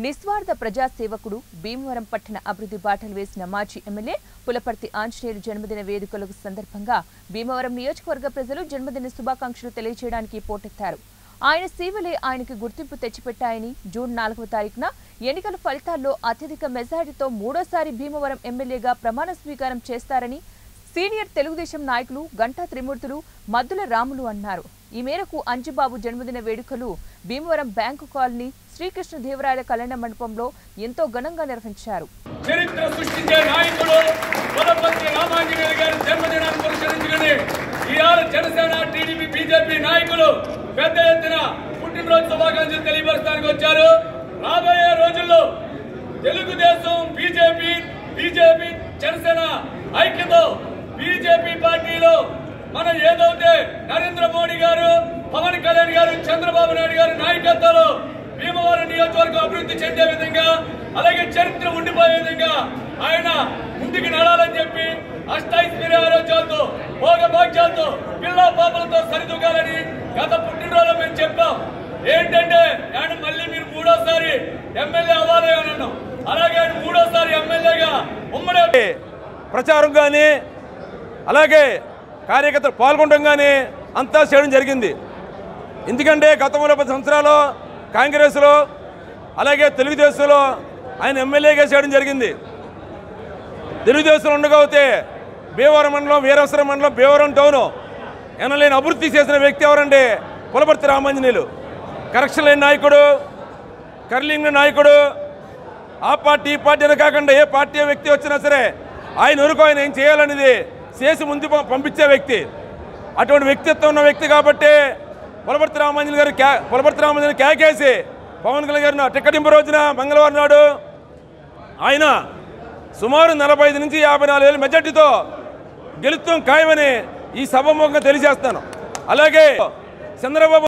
నిస్వార్థ ప్రజాసేవకుడు భీమవరం పట్టణ అభివృద్ధి బాటలు వేసిన మాజీ ఎమ్మెల్యే పులపర్తి ఆంజనేయులు జన్మదిన వేడుకల సందర్భంగా భీమవరం నియోజకవర్గ ప్రజలు జన్మదిన శుభాకాంక్షలు తెలియజేయడానికి పోటెత్తారు. ఆయన సేవలే ఆయనకు గుర్తింపు తెచ్చిపెట్టాయని జూన్ 4వ తారీఖున ఎన్నికల ఫలితాల్లో అత్యధిక మెజారిటీతో మూడోసారి భీమవరం ఎమ్మెల్యేగా ప్రమాణ స్వీకారం చేస్తారని సీనియర్ తెలుగుదేశం నాయకులు గంటా త్రిమూర్తులు మద్దుల రాములు అన్నారు. ఈ మేరకు అంజిబాబు జన్మదిన వేడుకలు భీమవరం బ్యాంకు కాలనీ శ్రీకృష్ణదేవరాయల కళ్యాణ మండపంలో ఎంతో ఘనంగా నిర్వహించారు. చరిత్ర సృష్టించే నాయకుడు పులపర్తి రామాంజనేయులు గారి జన్మదినాన్ని పురస్కరించుకుని ఈఆర్ జనసేన టీడీపీ బీజేపీ నాయకులు పెద్ద ఎత్తున పుట్టినరోజు శుభాకాంక్షలు తెలియపరచడానికి వచ్చారు. రాబోయే రోజుల్లో తెలుగుదేశం బీజేపీ జనసేన ఐక్యతో బీజేపీ పార్టీలో మనం ఏదైతే నరేంద్ర మోడీ గారు, పవన్ కళ్యాణ్ గారు, చంద్రబాబు నాయుడు గారి నాయకత్వంలో భీమవరం నియోజకవర్గం అభివృద్ధి చెందే విధంగా, అలాగే చరిత్ర ఉండిపోయే విధంగా ఆయన ముందుకు నడాలని చెప్పి అష్టైశ్వర్య ఆరోగ్యాలతో భోగభాగ్యాలతో పిల్ల పాపలతో సరిదూగాలని గత పుట్టినరోజు మేము చెప్పాం. ఏంటంటే ఆయన మళ్ళీ మీరు మూడోసారి ఎమ్మెల్యే అవ్వాలి అని అన్నాం. అలాగే ఆయన మూడోసారి ఎమ్మెల్యేగా ఉమ్మడి ప్రచారం కానీ అలాగే కార్యకర్తలు పాల్గొనడం కానీ అంతా చేయడం జరిగింది. ఎందుకంటే గతంలో 10 సంవత్సరాలు కాంగ్రెస్లో అలాగే తెలుగుదేశంలో ఆయన ఎమ్మెల్యేగా చేయడం జరిగింది. తెలుగుదేశంలో ఉండకపోతే భీమవరం మండలం, వీరవసరం మండలం, భీమవరం టౌను ఎనలేని అభివృద్ధి చేసిన వ్యక్తి ఎవరంటే పులపర్తి రామాంజనేయులు. కరెక్షన్ లేని నాయకుడు, కర్లింగ్ నాయకుడు. ఆ పార్టీ ఈ పార్టీ అని కాకుండా ఏ పార్టీ వ్యక్తి వచ్చినా సరే ఆయన వరకు ఆయన ఏం చేయాలనేది చేసి ముందు పంపించే వ్యక్తి. అటువంటి వ్యక్తిత్వం ఉన్న వ్యక్తి కాబట్టి పులపర్తి రామాంజనేయులు కేకేసి పవన్ కళ్యాణ్ గారిని టికెటింపు రోజున మంగళవారం నాడు ఆయన సుమారు 45 నుంచి 54 వేల మెజార్టీతో గెలుస్తాం ఖాయమని ఈ సభాముఖంగా తెలియజేస్తాను. అలాగే చంద్రబాబు